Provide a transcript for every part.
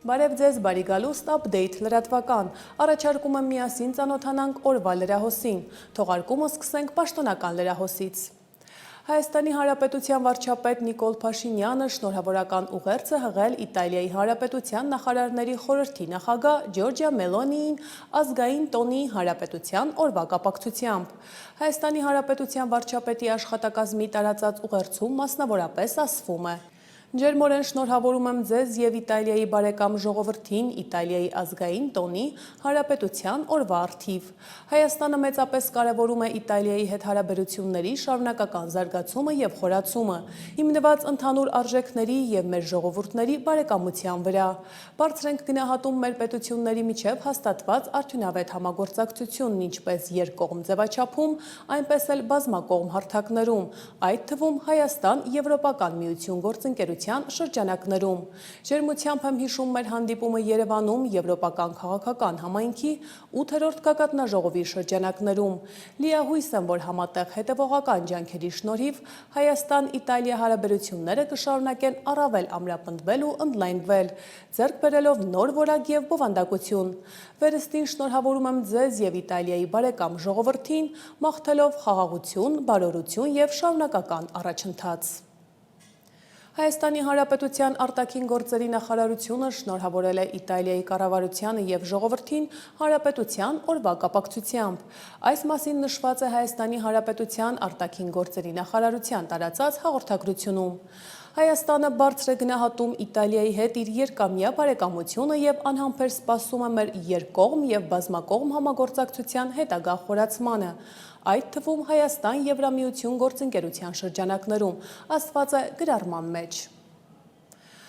Բարև ձեզ, բարի գալուստ, update լրատվական։ Առաջարկում եմ միասին ծանոթանանք օրվա լրահոսին։ Թողարկումը սկսենք պաշտոնական լրահոսից։ Հայաստանի Հանրապետության վարչապետ Նիկոլ Փաշինյանը շնորհավորական ուղերձ է հղել Իտալիայի Հանրապետության նախարարների խորհրդի նախագահ Ջորջիա Մելոնիին ազգային տոնի հանրապետության օրվա կապակցությամբ։ Հայաստանի Հանրապետության վարչապետի աշխատակազմի տարածած ուղերձում մասնավորապես ասվում է. Ջերմորեն շնորհավորում եմ ձեզ և Իտալիայի բարեկամ ժողովրդին Իտալիայի ազգային տոնի հանրապետության օրվա առթիվ։ Հայաստանը մեծապես կարևորում է Իտալիայի հետ հարաբերությունների շարունակական զարգացումը և խորացումը, հիմնված ընդհանուր արժեքների և մեր ժողովուրդների բարեկամության վրա։ Բարձր ենք գնահատում մեր պետությունների միջև հաստատված արդյունավետ համագործակցությունն ինչպես երկկողմ ձևաչափում, այնպես էլ բազմակողմ հարթակներում, այդ թվում Հայաստան-Եվրոպական միություն գործընկերության շրջանակներում։ Ջերմությամբ եմ հիշում մեր հանդիպումը Երևանում Եվրոպական քաղաքական համայնքի 8-րդ գագաթնաժողովի շրջանակներում։ Լիահույս եմ, որ համատեղ հետևողական ջանքերի շնորհիվ Հայաստան-Իտալիա հարաբերությունները կշարունակեն առավել ամրապնդվել ու ընդլայնվել, ձեռք բերելով նոր որակ և բովանդակություն։ Վերստին շնորհավորում եմ ձեզ և Իտալիայի բարեկամ ժողովրդին, մաղթելով խաղաղություն, բարօրություն և շարունակական առաջընթաց։ Հայաստանի Հանրապետության արտաքին գործերի նախարարությունը շնորհավորել է Իտալիայի կառավարությանը և ժողովրդին հանրապետության օրվա կապակցությամբ։ Այս մասին նշված է Հայաստանի Հանրապետության արտաքին գործերի նախարարության տարածած հաղորդագրությունում։ Հայաստանը բարձր է գնահատում Իտալիայի հետ իր երկամյա բարեկամությունը և անհամբեր սպասում է մեր երկկողմ և բազմակողմ համագործակցության հետագա խորացմանը, այդ թվում Հայաստան-Եվրամիություն գործընկերության շրջանակներում, ասված է գրառման մեջ։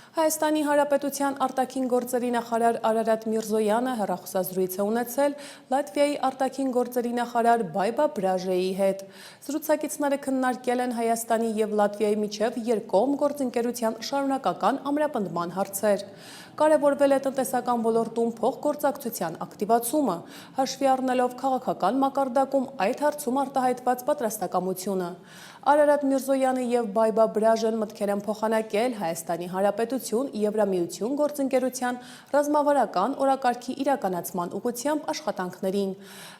Հայաստանի Հանրապետության արտաքին գործերի նախարար Արարատ Միրզոյանը հեռախոսազրույց է ունեցել Լատվիայի արտաքին գործերի նախարար Բայբա Բրաժեի հետ։ Զրուցակիցները քննարկել են Հայաստանի և Լատվիայի միջև երկկողմ գործընկերության շարունակական ամրապնդման հարցեր։ Կարևորվել է տնտեսական ոլորտում փոխգործակցության ակտիվացումը, հաշվի առնելով քաղաքական մակարդակում այդ հարցում արտահայտված պատրաստակամությունը։ Արարատ Միրզոյանը և Բայբա Բրաժեն մտքեր են փոխանակել Հայաստանի Հանրապետություն-Եվրամիություն գործընկերության ռազմավարական օրակարգի իրականացման ուղղությամբ աշխատանքներին։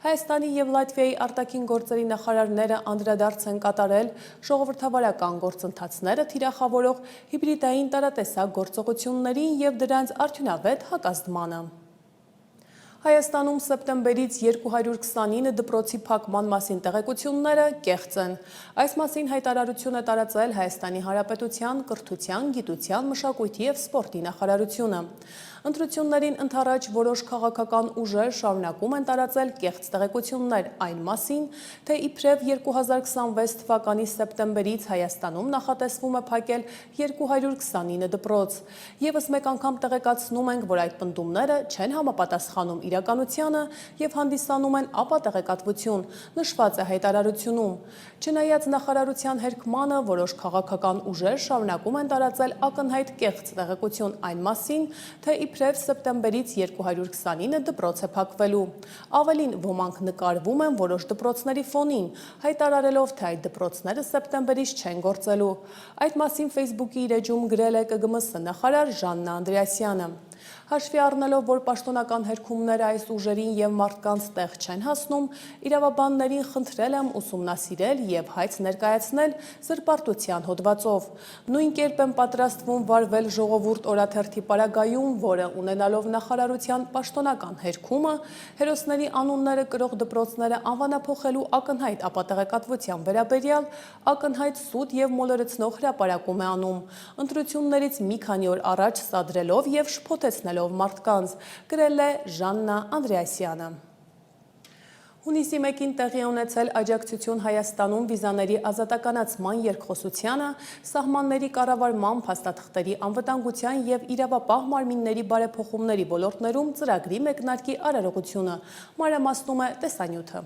Հայաստանի և Լատվիայի արտաքին գործերի նախարարները անդրադարձ են կատարել ժողովրդավարական գործընթացները թիրախավորող հիբրիդային տարատեսակ գործողություններին և դրանց արդյունավետ հակազդմանը։ Հայաստանում սեպտեմբերից 229 դպրոցի փակման մասին տեղեկությունները կեղծ են։ Այս մասին հայտարարություն է տարածել Հայաստանի Հանրապետության կրթության, գիտության, մշակույթի և սպորտի նախարարությունը։ Ընտրություններին ընդառաջ որոշ քաղաքական ուժեր շարունակում են տարածել կեղծ տեղեկություններ այն մասին, թե իբրև 2026 թվականի սեպտեմբերից Հայաստանում նախատեսվում է փակել 229 դպրոց։ Եվս մեկ անգամ տեղեկացնում ենք, որ այդ պնդումները չեն համապատասխանում իրականությանը և հանդիսանում են ապատեղեկատվություն, նշված է հայտարարությունում։ Չնայած նախարարության հերքմանը, որոշ քաղաքական ուժեր շարունակում են տարածել ակնհայտ կեղծ տեղեկություն այն մասին, թե իբրև սեպտեմբերից 229 դպրոց է փակվելու։ Ավելին, ոմանք նկարվում են որոշ դպրոցների ֆոնին, հայտարարելով, թե այդ դպրոցները սեպտեմբերից չեն գործելու։ Այդ մասին Facebook-ի իր էջում գրել է ԿԳՄՍ նախարար Ժաննա Անդրեասյանը։ Հաշվի առնելով, որ պաշտոնական հերքումները այս ուժերին և մարդկանց տեղ չեն հասնում, իրավաբաններին խնդրել եմ ուսումնասիրել և հայց ներկայացնել զրպարտության հոդվածով։ Նույն կերպ եմ պատրաստվում վարվել ժողովուրդ օրաթերթի պարագայում, որը ունենալով նախարարության պաշտոնական հերքումը, հերոսների անունները կրող դպրոցները անվանափոխելու ակնհայտ ապատեղեկատվության վերաբերյալ ակնհայտ սուտ և մոլորեցնող հրապարակում է անում, ընտրություններից մի քանի օր առաջ սադրելով և շփոթեցնելով մարդկանց, գրել է Ժաննա Անդրեասյանը։ Հունիսի 1-ին տեղի ունեցել աջակցություն Հայաստանում վիզաների ազատականացման երկխոսությանը, սահմանների կառավարման, փաստաթղթերի անվտանգության և իրավապահ մարմինների բարեփոխումների ոլորտներում ծրագրի մեկնարկի արարողությունը, մանրամասնում է տեսանյութը։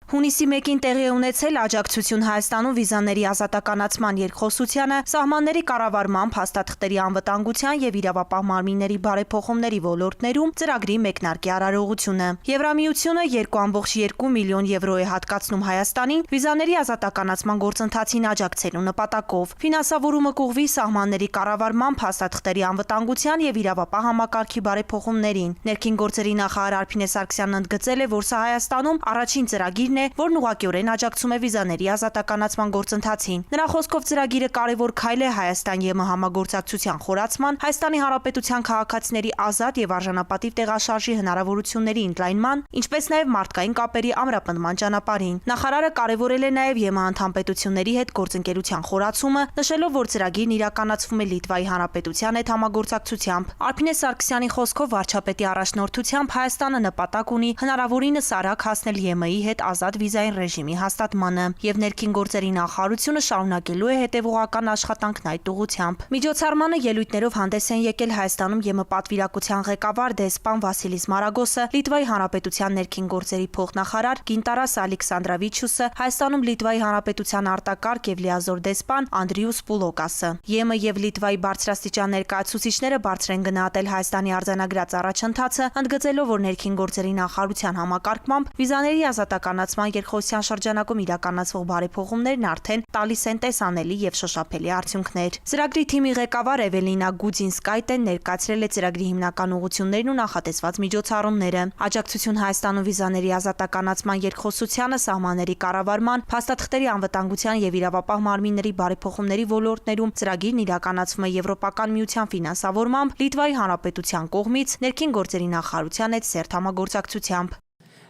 Հունիսի 1-ին տեղի է ունեցել աջակցություն Հայաստանում վիզաների ազատականացման երկխոսությանը, սահմանների կառավարման, փաստաթղթերի անվտանգության եւ իրավապահ մարմինների բարեփոխումների ոլորտներում ծրագրի մեկնարկի արարողությունը։ Եվրամիությունը 2.2 միլիոն եվրո է հատկացնում Հայաստանին վիզաների ազատականացման գործընթացին աջակցելու նպատակով։ Ֆինանսավորումը կուղղվի սահմանների կառավարման, փաստաթղթերի անվտանգության եւ իրավապահ համակարգի բարեփոխումներին։ Ներքին գործերի նախարար Արփինե Սարգսյանն ընդգծել է, որ սա Հայաստանում առաջին ծրագիրն է, որն ուղղակիորեն աջակցում է վիզաների ազատականացման գործընթացին։ Նրա խոսքով ծրագիրը կարևոր քայլ է Հայաստան-ԵՄ համագործակցության խորացման, Հայաստանի Հանրապետության քաղաքացիների ազատ եւ արժանապատիվ տեղաշարժի հնարավորությունների ընդլայնման, ինչպես նաեւ մարդկային կապերի ամրապնդման ճանապարհին։ Նախարարը կարևորել է նաեւ ԵՄ անդամ պետությունների հետ գործընկերության խորացումը, նշելով, որ ծրագիրն իրականացվում է Լիտվայի Հանրապետության հետ համագործակցությամբ։ Արփինե Սարգսյանի խոսքով վարչապետի առաջնորդությամբ Հայաստանը նպատակ ունի հնարավորինս արագ հասնել ԵՄ-ի հետ ազատ վիզային ռեժիմի հաստատմանը եւ ներքին գործերի նախարարությունը շարունակելու է հետեւողական աշխատանքն այդ ուղղությամբ։ Միջոցառմանը ելույթներով հանդես են եկել Հայաստանում ԵՄ պատվիրակության ղեկավար դեսպան Վասիլիս Մարագոսը, Լիտվայի Հանրապետության ներքին գործերի փոխնախարար Գինտարաս Ալեքսանդրավիչուսը, Հայաստանում Լիտվայի Հանրապետության արտակարգ եւ լիազոր դեսպան Անդրիուս Պուլոկասը։ ԵՄ եւ Լիտվայի բարձրաստիճան ներկայացուցիչները բարձր են գնահատել Հայաստանի արձանագրած առաջընթացը, ընդգծելով, որ ներքին գործերի նախարարության համակարգմամբ վիզաների ազատականացման երկխոսության շրջանակում իրականացվող բարեփոխումներն արդեն տալիս են տեսանելի եւ շոշափելի արդյունքներ։ Ծրագրի թիմի ղեկավար Էվելինա Գուձինսկայտեն ներկայացրել է ծրագրի հիմնական ուղղություններն ու նախատեսված միջոցառումները։ Աջակցություն Հայաստանում վիզաների ազատականացման երկխոսությանը, սահմանների կառավարման, փաստաթղթերի անվտանգության եւ իրավապահ մարմինների բարեփոխումների ոլորտներում ծրագիրն իրականացվում է Եվրոպական միության ֆինանսավորմամբ, Լիտվայի Հանրապետության կողմից, ներքին գործերի նախարարության հետ սերտ համագործակցությամբ։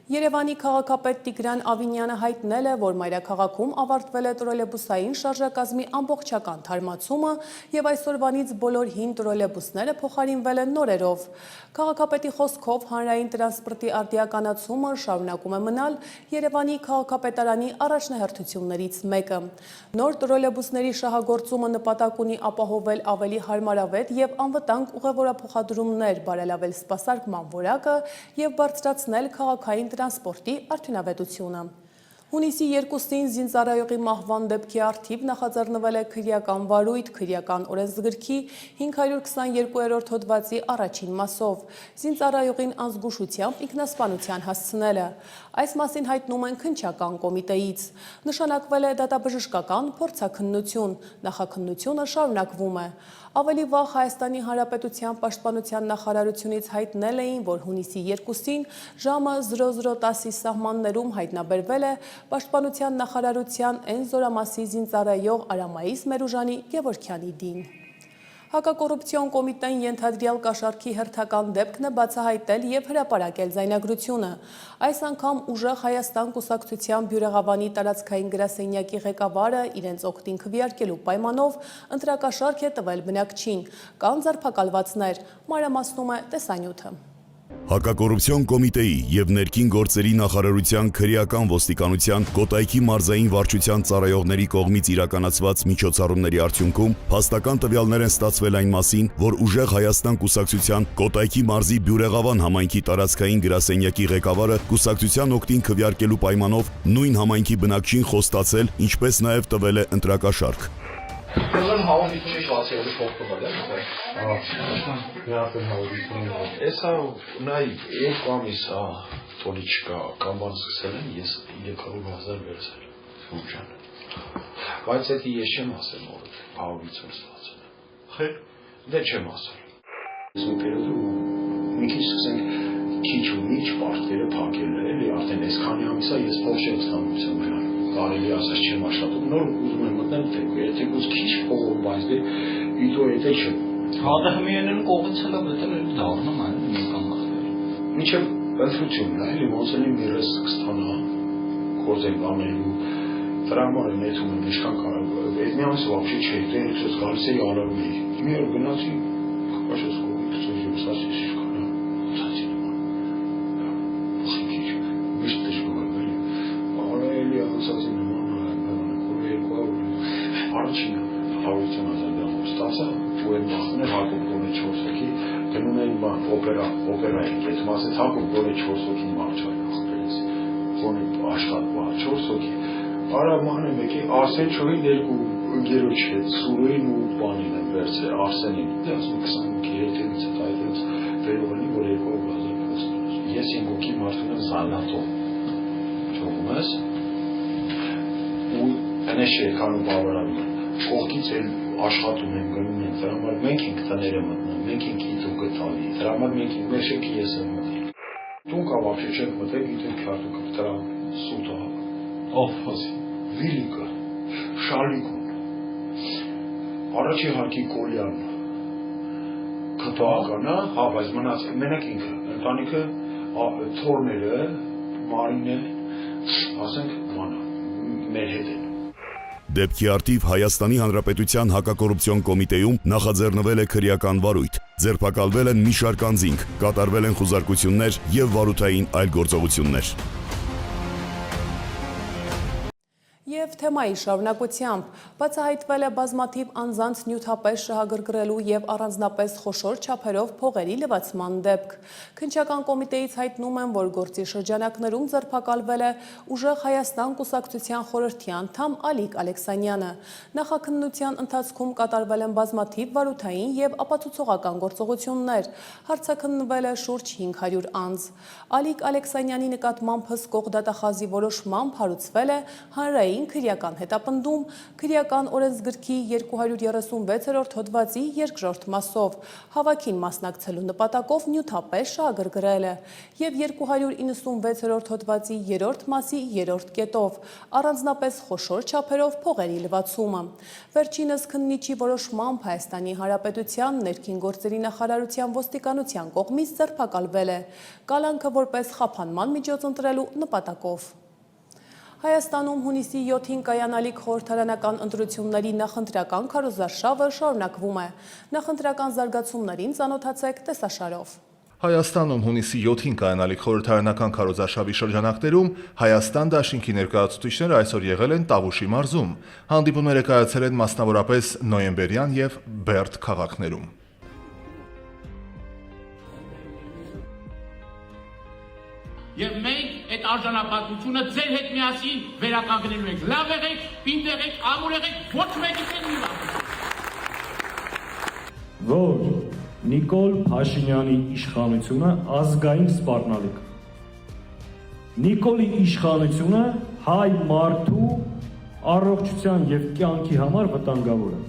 Երևանի քաղաքապետ Տիգրան Ավինյանը հայտնել է, որ մայրաքաղաքում ավարտվել է տրոլեյբուսային շարժակազմի ամբողջական թարմացումը եւ այսօրվանից բոլոր հին տրոլեյբուսները փոխարինվել են նորերով։ Քաղաքապետի խոսքով հանրային տրանսպորտի արդիականացումը շարունակում է մնալ Երևանի քաղաքապետարանի առաջնահերթություններից մեկը։ Նոր տրոլեյբուսների շահագործումը նպատակ ունի ապահովել ավելի հարմարավետ եւ անվտանգ ուղևորափոխադրումներ, բարելավել սպասարկման որակը եւ բարձրացնել քաղաքային տրանսպորտի արդյունավետությունը։ Հունիսի 2-ին Զինծառայողի մահվան դեպքի առթիվ նախաձեռնվել է քրեական վարույթ քրեական օրենսգրքի 522-րդ հոդվածի առաջին մասով, Զինծառայողին անզգուշությամբ ինքնասպանության հասցնելը։ Այս մասին հայտնում են քննչական կոմիտեից։ Նշանակվել է դատաբժշկական փորձաքննություն, նախաքննությունը շարունակվում է։ Ավելի վաղ Հայաստանի Հանրապետության պաշտպանության նախարարությունից հայտնել էին, որ հունիսի 2-ին ժամը 00:10-ի սահմաններում հայտնաբերվել է Պաշտպանության նախարարության N զորամասի զինծառայող Արամայիս Մերուժանի Գևորգյանի դին։ Հակակոռուպցիոն կոմիտեն ենթադրյալ կաշառքի հերթական դեպքն է բացահայտել եւ հրապարակել ձայնագրությունը։ Այս անգամ ուժեղ Հայաստան կուսակցության բյուրեղավանի տարածքային գրասենյակի ղեկավարը իրենց օգտին քվեարկելու պայմանով ընտրակաշառք է տվել բնակչին։ Կան ձերբակալվածներ, մանրամասնում է տեսանյութը։ Հակակոռուպցիոն կոմիտեի եւ ներքին գործերի նախարարության քրեական ոստիկանության Կոտայքի մարզային վարչության ծառայողների կողմից իրականացված միջոցառումների արդյունքում փաստական տվյալներ են ստացվել այն մասին, որ ուժեղ Հայաստան կուսակցության Կոտայքի մարզի Բյուրեղավան համայնքի տարածքային գրասենյակի ղեկավարը կուսակցության օգտին քվեարկելու պայմանով նույն համայնքի բնակչին խոստացել, ինչպես նաեւ տվել է ընտրակաշառք։ Ուրեմն հավատությունից բացի փոխվում է, Էսա նայ երկու ամիս տոլի չկա, կամ բան սկսել են, ես 300,000 վերցել, Սուրջան։ Բայց էդի ես չեմ ասել, որ հավատություն ստացել եմ։ Խեր, դե չեմ ասել։ Սու պերիոդում մի քիչ սկսենք քիչ ու միչ պարտքերը փակել է, էլի արդեն այսքանի ամիս է ես փող չեմ ստանում նրան։ Կարելի ասած չեմ աշխատում, նոր ուզում եմ մտնել թեկու, եթե ուզ քիչ փողով, բայց դե վիդեո եթե չեմ։ Հադահմիենն կողնցելը մտել է դառնում այն մեկան խաղեր։ Մինչև ընտրությունն է, էլի ոնց էլի մի ռեսկ ստանա, գործենք անելու, տրամարը նետում եմ, ինչքան կարող, այդ մի ամիս վապշի չէի, դե ելքսոց գալիս էի ալարում էի։ Մի օր գնացի, կաշոց կողմ, քսոջում սասի շիշքանա, ծացի նման։ Խիքիչ, միշտ դժգով եմ էլի, արայելի աղասացի նման, առաջինը հավություն ազատյալով ստացա, ու են մախներ հակում գոնե 4 հոգի, գնում էին բան, օպերա ենք, ես մասեց հակում գոնե 4 հոգի մարդ չայ նախպերես, Խոնի աշխատվա 4 հոգի։ Արա մանը մեկի Արսեն Չոյին երկու ընկերոջ հետ Սուրոյին ու բանին են վերցրել Արսենին։ Դե ասում 20 հոգի հետևից է այդպես վերողնի որ երկու բազա փոստներ։ Ես 5 հոգի մարդուն եմ զանատով։ Ճողում ես։ Ու անեշ եկան ու բավարարում են։ Կողքից էլ աշխատում են գնում են, դրա համար մենք ենք տները մտնում, մենք ենք իտուկը տալի, դրա համար մենք ենք մեշեկի ես եմ մտել։ Տուն կա վաղշի չենք մտել, գիտենք քարտուկը դրա սուտը ով ասի, վիլիկը, շալիկուն, առաջի հարկի կոլյան, կտողականա, հա, բայց մնաց, մենակ ինքը, ընտանիքը, թորները, մարինը, ասենք մանա, մեր հետ են։ Դեպքի արդիվ Հայաստանի Հանրապետության հակակոռուպցիոն կոմիտեում նախաձեռնվել է քրեական վարույթ, ձերբակալվել են մի շարք անձինք, կատարվել են խուզարկություններ եւ վարութային այլ գործողություններ։ Եվ թեմայի շարունակությամբ բացահայտվել է բազմաթիվ անձանց նյութապես շահագրգռելու եւ առանձնապես խոշոր չափերով փողերի լվացման դեպք։ Քննչական կոմիտեից հայտնում են, որ գործի շրջանակներում ձերբակալվել է Ուժեղ Հայաստան կուսակցության խորհրդի անդամ Ալիկ Ալեքսանյանը։ Նախաքննության ընթացքում կատարվել են բազմաթիվ վարութային եւ ապացուցողական գործողություններ։ Հարցաքննվել է շուրջ 500 անձ։ Ալիկ Ալեքսանյանի նկատմամբ հսկող դատախազի որոշմամբ հարուցվել է հանրային քրեական հետապնդում քրեական օրենսգրքի 236-րդ հոդվածի երկրորդ մասով հավաքին մասնակցելու նպատակով նյութապես շահագրգռել է եւ 296-րդ հոդվածի 3-րդ մասի 3-րդ կետով առանձնապես խոշոր չափերով փողերի լվացումը։ Վերջինս քննիչի որոշմամբ Հայաստանի Հանրապետության ներքին գործերի նախարարության ոստիկանության կողմից ձերբակալվել է կալանքը որպես խափանման միջոց ընտրելու նպատակով։ Հայաստանում հունիսի 7-ին կայանալիք խորհրդարանական ընտրությունների նախընտրական քարոզարշավը շարունակվում է։ Նախընտրական զարգացումներին ծանոթացեք տեսաշարով։ Հայաստանում հունիսի 7-ին կայանալիք խորհրդարանական քարոզարշավի շրջանակներում Հայաստան դաշինքի ներկայացուցիչները այսօր եղել են Տավուշի մարզում։ Հանդիպումները կայացել են մասնավորապես Նոյեմբերյան եւ Բերդ քաղաքներում։ Եվ մենք այդ արժանապատվությունը ձեր հետ միասին վերականգնելու ենք։ Լավ եղեք, պինդ եղեք, ամուր եղեք, ոչ մեկի չեն միանում։ Որ Նիկոլ Փաշինյանի իշխանությունը ազգային սպառնալիք։ Նիկոլի իշխանությունը հայ մարդու առողջության եւ կյանքի համար վտանգավոր է։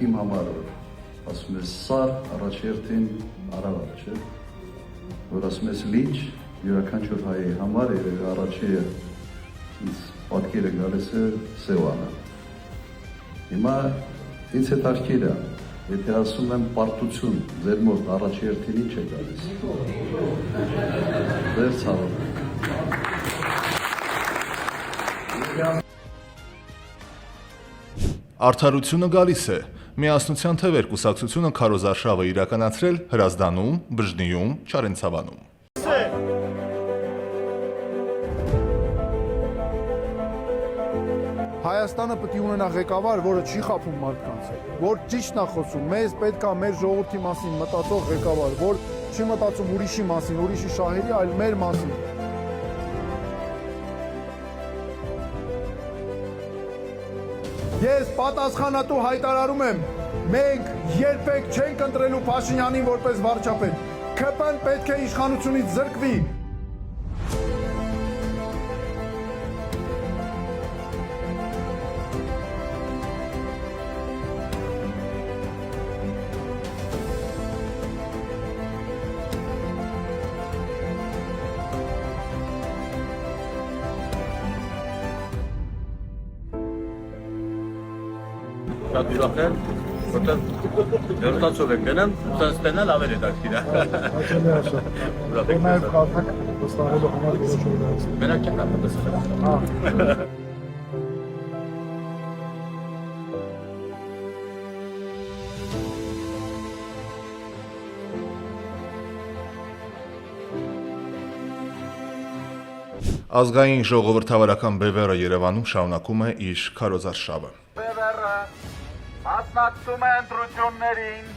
Իմ համար ասում ես սար առաջերտին արավար չէ։ Որ ասում ես լիճ, յուրաքանչյուր հայի համար երևի առաջի ինձ պատկերը գալիս է Սևանը։ Հիմա ինձ հետաքրքիր է, եթե ասում եմ պարտություն, ձեր մոտ առաջի երթին ինչ է գալիս։ Ձեր ցավը։ Արդարությունը գալիս է։ Միասնության թևեր կուսակցությունը քարոզարշավը իրականացրել Հրազդանում, Բժնիում, Չարենցավանում։ Հայաստանը պետք է ունենա ղեկավար, որը չի խափում մարդկանց, որ ճիշտն է խոսում, մեզ պետք է մեր ժողովրդի մասին մտածող ղեկավար, որ չի մտածում ուրիշի մասին, ուրիշի շահերի, այլ մեր մասին։ Ես պատասխանատու հայտարարում եմ, մենք երբեք չենք ընտրելու Փաշինյանին որպես վարչապետ։ ՔՊ-ն պետք է իշխանությունից զրկվի։ Շատ ուրախ եմ, որտեղ դերտացով եք գնեմ, ստենալ ավելի հետաքրքիր է։ Հաճելի է շատ։ Ուրախ եք նաև կարդակ վստահելու համար որոշում ունեցել։ Մենակ չեմ պատասխան։ Ազգային ժողովրդավարական բևեռը Երևանում շարունակում է իր քարոզարշավը։ Բևեռը մասնակցում է ընտրություններին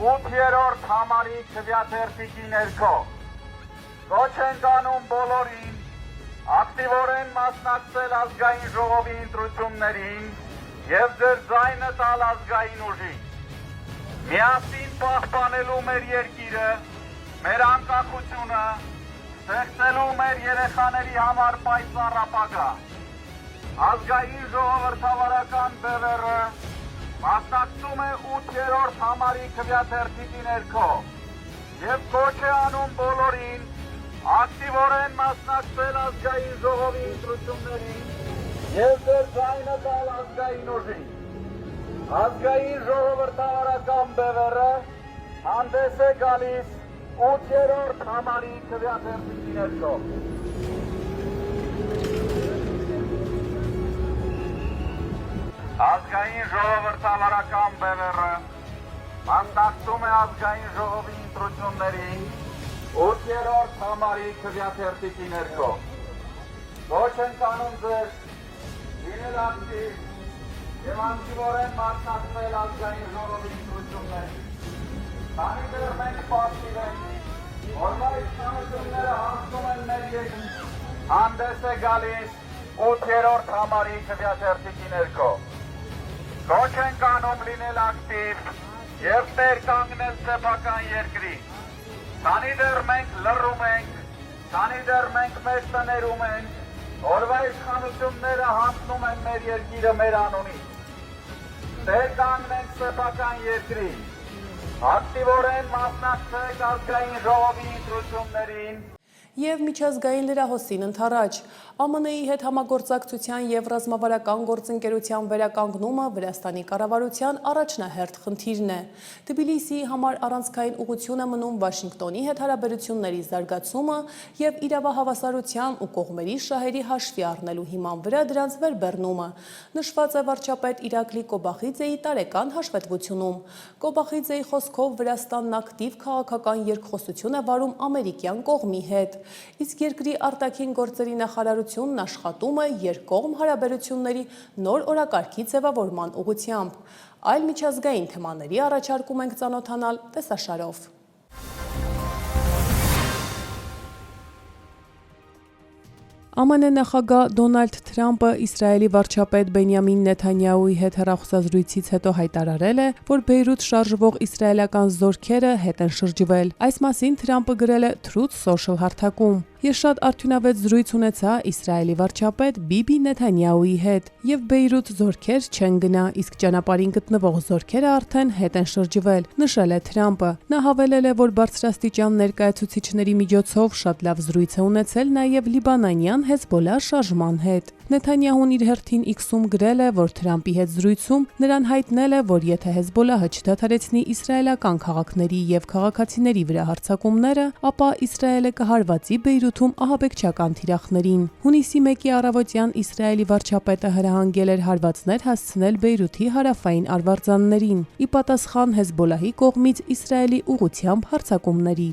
8-րդ համարի քվեաթերթիկի ներքո։ Կոչ ենք անում բոլորին ակտիվորեն մասնակցել ազգային ժողովի ընտրություններին եւ ձեր ձայնը տալ ազգային ուժին։ Միասին պահպանելու մեր երկիրը, մեր անկախությունը, ստեղծելու մեր երեխաների համար պայծառ ապագա։ Ազգային ժողովրդավարական բևեռը մասնակցում է 8-րդ համարի քվեաթերթիկի ներքո եւ կոչ է անում բոլորին ակտիվորեն մասնակցել ազգային ժողովի ընտրություններին եւ ձեր ձայնը տալ ազգային ուժին։ Ազգային ժողովրդավարական բևեռը հանդես է գալիս 8-րդ համարի քվեաթերթիկի ներքո։ Ազգային ժողովրդավարական բևեռը մասնակցում է ազգային ժողովի ընտրություններին 8-րդ համարի քվեաթերթիկի ներքո։ Ոչ ենք անում ձեզ լինել ակտիվ եւ ակտիվորեն մասնակցել ազգային ժողովի ընտրություններին։ Քանի դեռ մենք պարտիվ ենք, որվա իշխանությունները հանձնում են մեր երկիր, հանդես է գալիս 8-րդ համարի քվեաթերթիկի ներքո։ Կոչ ենք անում լինել ակտիվ եւ տեր կանգնել սեփական երկրի։ Քանի դեռ մենք լռում ենք, քանի դեռ մենք մեր տներում ենք, որվա իշխանությունները հանձնում են մեր երկիրը մեր անունից։ Տեր կանգնենք սեփական երկրի, ակտիվորեն մասնակցեք ազգային ժողովի ընտրություններին Եվ միջազգային լրահոսին ընդառաջ ԱՄՆ-ի հետ համագործակցության և ռազմավարական գործընկերության վերականգնումը Վրաստանի կառավարության առաջնահերթ խնդիրն է։ Թբիլիսիի համար առանցքային ուղղություն է մնում Վաշինգտոնի հետ հարաբերությունների զարգացումը և իրավահավասարության ու կողմերի շահերի հաշվի առնելու հիման վրա դրանց վերբեռնումը, նշված է վարչապետ Իրակլի Կոբախիձեի տարեկան հաշվետվությունում։ Կոբախիձեի խոսքով Վրաստանն ակտիվ քաղաքական երկխոսություն է վարում ամերիկյան կողմի հետ։ Իսկ երկրի արտաքին գործերի նախարարությունն աշխատում է երկկողմ հարաբերությունների նոր օրակարգի ձևավորման ուղղությամբ։ Այլ միջազգային թեմաների առաջարկում ենք ծանոթանալ տեսաշարով։ ԱՄՆ նախագահ Դոնալդ Թրամփը Իսրայելի վարչապետ Բենյամին Նեթանյահուի հետ հեռախոսազրույցից հետո հայտարարել է, որ Բեյրութ շարժվող իսրայելական զորքերը հետ են շրջվել։ Այս մասին Թրամփը գրել է Truth Social հարթակում։ Ես շատ արդյունավետ զրույց ունեցա Իսրայելի վարչապետ Բիբի Նեթանյահուի հետ, եւ Բեյրութ զորքեր չեն գնա, իսկ ճանապարհին գտնվող զորքերը արդեն հետ են շրջվել, նշել է Թրամփը։ Նա հավելել է, որ բարձրաստիճան ներկայացուցիչների միջոցով շատ լավ զրույց է ունեցել նաեւ լիբանանյան Հեզբոլլահ շարժման հետ։ Նեթանյահուն իր հերթին X-ում գրել է, որ Թրամփի հետ զրույցում նրան հայտնել է, որ եթե Հեզբոլլահը չդադարեցնի իսրայելական քաղաքների եւ քաղաքացիների վրա հարձակումները, ապա Իսրայելը կհարվածի Բեյրութում ահաբեկչական թիրախներին։ Հունիսի 1-ի առավոտյան Իսրայելի վարչապետը հրահանգել էր հարվածներ հասցնել Բեյրութի հարավային արվարձաններին՝ ի պատասխան Հեզբոլլահի կողմից Իսրայելի ուղղությամբ հարձակումների։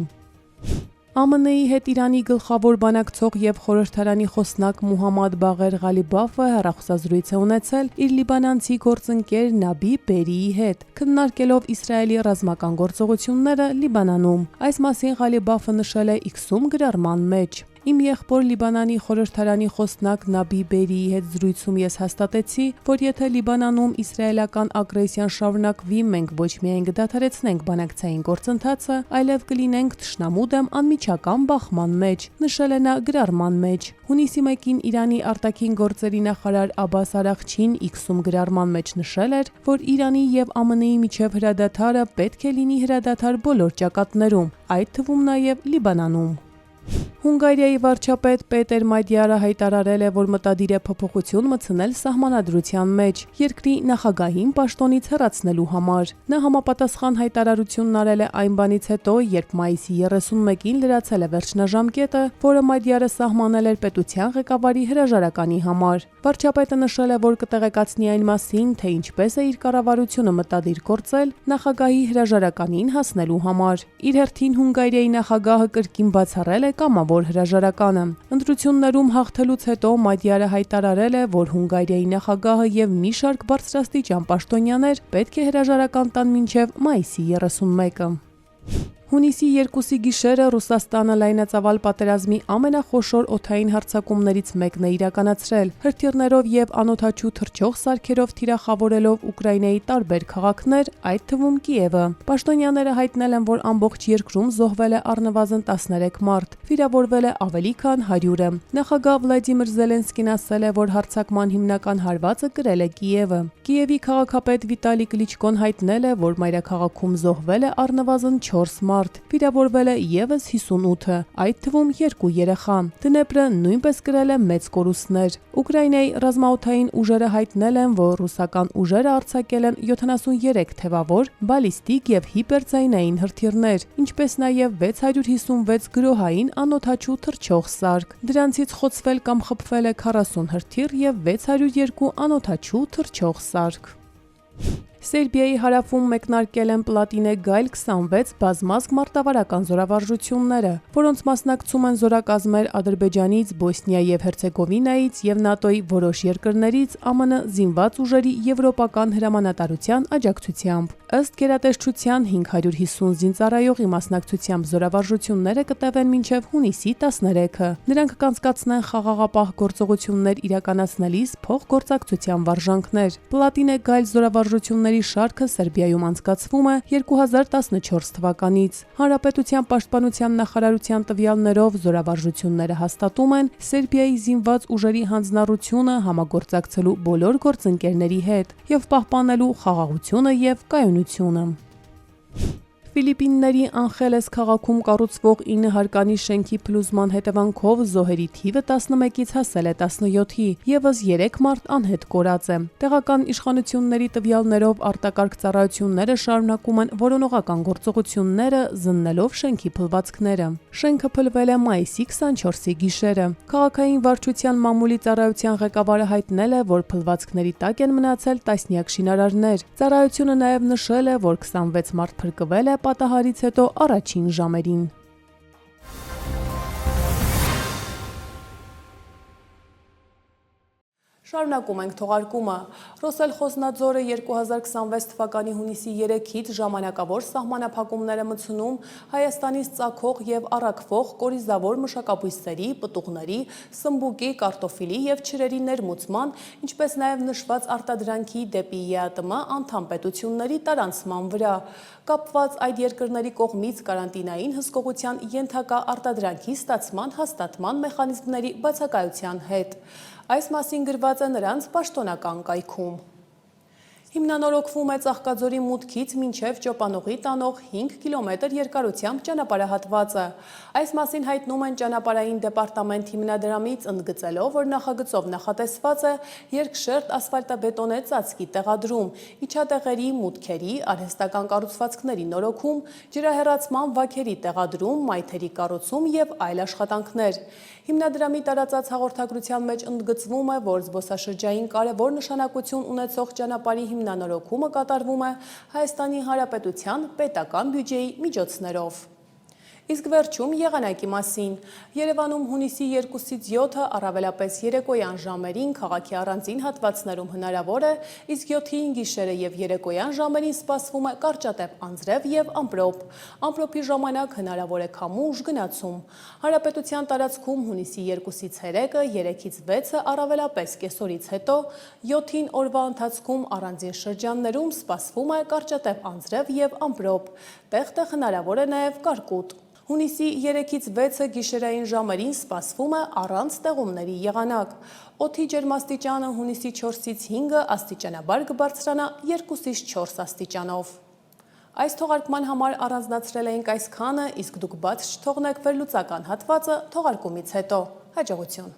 ԱՄՆ-ի հետ Իրանի գլխավոր բանակցող եւ խորհրդարանի խոսնակ Մուհամմադ Բաղեր Ղալիբաֆը հեռախոսազրույց է ունեցել իր լիբանանցի գործընկեր Նաբի Բերիի հետ, քննարկելով Իսրայելի ռազմական գործողությունները Լիբանանում։ Այս մասին Ղալիբաֆը նշել է X-ում գրառման մեջ։ Իմ եղբոր Լիբանանի խորհրդարանի խոսնակ Նաբի Բերիի հետ զրույցում ես հաստատեցի, որ եթե Լիբանանում իսրայելական ագրեսիան շարունակվի, մենք ոչ միայն կդադարեցնենք բանակցային գործընթացը, այլև կլինենք թշնամու դեմ անմիջական բախման մեջ, նշել է նա գրառման մեջ։ Հունիսի 1-ին Իրանի արտաքին գործերի նախարար Աբբաս Արաղչին X-ում գրառման մեջ նշել էր, որ Իրանի եւ ԱՄՆ-ի միջև հրադադարը պետք է լինի հրադադար բոլոր ճակատներում, այդ թվում նաեւ Լիբանանում։ Հունգարիայի վարչապետ Պետեր Մադյարը հայտարարել է, որ մտադիր է փոփոխություն մտցնել սահմանադրության մեջ երկրի նախագահին պաշտոնից հեռացնելու համար։ Նա համապատասխան հայտարարությունն արել է այն բանից հետո, երբ մայիսի 31-ին լրացել է վերջնաժամկետը, որը Մադյարը սահմանել էր պետության ղեկավարի հրաժարականի համար։ Վարչապետը նշել է, որ կտեղեկացնի այն մասին, թե ինչպես է իր կառավարությունը մտադիր գործել նախագահի հրաժարականին հասնելու համար։ Իր հերթին Հունգարիայի նախագահը կրկին բացառել է կամավոր հրաժարականը։ Ընտրություններում հաղթելուց հետո Մադյարը հայտարարել է, որ Հունգարիայի նախագահը եւ մի շարք բարձրաստիճան պաշտոնյաներ պետք է հրաժարական տան մինչեւ մայիսի 31-ը։ Հունիսի 2-ի գիշերը Ռուսաստանը լայնածավալ պատերազմի ամենախոշոր օդային հարձակումներից մեկն է իրականացրել, հրթիռներով եւ անօդաչու թռչող սարքերով թիրախավորելով Ուկրաինայի տարբեր քաղաքներ, այդ թվում Կիևը։ Պաշտոնյաները հայտնել են, որ ամբողջ երկրում զոհվել է առնվազն 13 մարդ, վիրավորվել է ավելի քան 100-ը։ Նախագահ Վլադիմիր Զելենսկին ասել է, որ հարձակման հիմնական հարվածը կրել է Կիևը։ Կիևի քաղաքապետ Վիտալի Կլիչկոն հայտնել է, որ մայրաքաղաքում զոհվել է առնվազն 4 մարդ, վիրավորվել է եւս 58-ը, այդ թվում 2 երեխա։ Դնեպրը նույնպես կրել է մեծ կորուստներ։ Ուկրաինայի ռազմաօդային ուժերը հայտնել են, որ ռուսական ուժերը արձակել են 73 թևավոր, բալիստիկ եւ հիպերձայնային հրթիռներ, ինչպես նաեւ 656 գրոհային անօդաչու թռչող սարք։ Դրանցից խոցվել կամ խփվել է 40 հրթիռ եւ 602 անօդաչու թռչող սարք։ Սերբիայի հարավում մեկնարկել են Պլատինե Գայլ 26 բազմազգ մարտավարական զորավարժությունները, որոնց մասնակցում են զորակազմեր Ադրբեջանից, Բոսնիա եւ Հերցեգովինայից եւ ՆԱՏՕ-ի որոշ երկրներից, ԱՄՆ զինված ուժերի եվրոպական հրամանատարության աջակցությամբ։ Ըստ գերատեսչության 550 զինծառայողի մասնակցությամբ զորավարժությունները կտևեն մինչև հունիսի 13-ը։ Նրանք կանցկացնեն խաղաղապահ գործողություններ իրականացնելիս փոխգործակցության վարժանքներ։ Պլատինե Գայլ զորավարժությունների շարքը Սերբիայում անցկացվում է 2014 թվականից։ Հանրապետության պաշտպանության նախարարության տվյալներով զորավարժությունները հաստատում են Սերբիայի զինված ուժերի հանձնառությունը համագործակցելու բոլոր գործընկերների հետ եւ պահպանելու խաղաղությունը եւ կայունությունը։ Ֆիլիպինների Անխելես քաղաքում կառուցվող 9 հարկանի շենքի փլուզման հետևանքով զոհերի թիվը 11-ից հասել է 17-ի, եւս 3 մարդ անհետ կորած է։ Տեղական իշխանությունների տվյալներով արտակարգ ծառայությունները շարունակում են որոնողական գործողությունները զննելով շենքի փլվածքները։ Շենքը փլվել է մայիսի 24-ի գիշերը։ Քաղաքային վարչության մամուլի ծառայության ղեկավարը հայտնել է, որ փլվածքների տակ են մնացել տասնյակ շինարարներ։ Ծառայությունը նաեւ նշել է, որ 26 մարդ փրկվել է պատահարից հետո առաջին ժամերին։ Շարունակում ենք թողարկումը։ Ռոսել Խոզնաձորը 2026 թվականի հունիսի 3-ից ժամանակավոր սահմանափակումներ է մտցնում Հայաստանից ծագող եւ առաքվող կորիզավոր մշակաբույսերի, պտուղների, սմբուկի, կարտոֆիլի եւ չրերի ներմուծման, ինչպես նաեւ նշված արտադրանքի դեպի ԵԱՏՄ անդամ պետությունների տարանցման վրա, կապված այդ երկրների կողմից կարանտինային հսկողության ենթակա արտադրանքի ստացման հաստատման մեխանիզմների բացակայության հետ։ Այս մասին գրված է նրանց պաշտոնական կայքում։ Հիմնանորոգվում է Ծաղկաձորի մուտքից մինչև Ճոպանուղի տանող 5 կիլոմետր երկարությամբ ճանապարհահատվածը։ Այս մասին հայտնում են ճանապարհային դեպարտամենտ հիմնադրամից, ընդգծելով, որ նախագծով նախատեսված է երկշերտ ասֆալտաբետոնե ծածկի տեղադրում, իջատեղերի, մուտքերի, արհեստական կառուցվածքների նորոգում, ջրահեռացման վաքերի տեղադրում, մայթերի կառուցում եւ այլ աշխատանքներ։ Հիմնադրամի տարածած հաղորդագրության մեջ ընդգծվում է, որ զբոսաշրջային կարևոր նշանակություն ունեցող ճանապարհի հիմնանորոգումը կատարվում է Հայաստանի Հանրապետության պետական բյուջեի միջոցներով։ Իսկ վերջում եղանակի մասին։ Երևանում հունիսի 2-ից 7-ը առավելապես երեկոյան ժամերին քաղաքի առանձին հատվածներում հնարավոր է, իսկ 7-ին գիշերը եւ երեկոյան ժամերին սպասվում է կարճատև անձրև եւ ամպրոպ։ Ամպրոպի ժամանակ հնարավոր է քամու ուժ գնացում։ Հանրապետության տարածքում հունիսի 2-ից 3-ը, 3-ից 6-ը առավելապես կեսօրից հետո, 7-ին օրվա ընթացքում առանձին շրջաններում սպասվում է կարճատև անձրև եւ ամպրոպ։ Տեղ-տեղ հնարավոր է նաեւ կարկուտ։ Հունիսի 3-ից 6-ը գիշերային ժամերին սպասվում է առանց ստեղումների եղանակ։ Օդի ջերմաստիճանը հունիսի 4-ից 5-ը աստիճանաբար կբարձրանա 2-ից 4 աստիճանով։ Այս թողարկման համար առանձնացրել էինք այսքանը, իսկ դուք բաց չթողնեք վերլուծական հատվածը թողարկումից հետո։ Հաջողություն։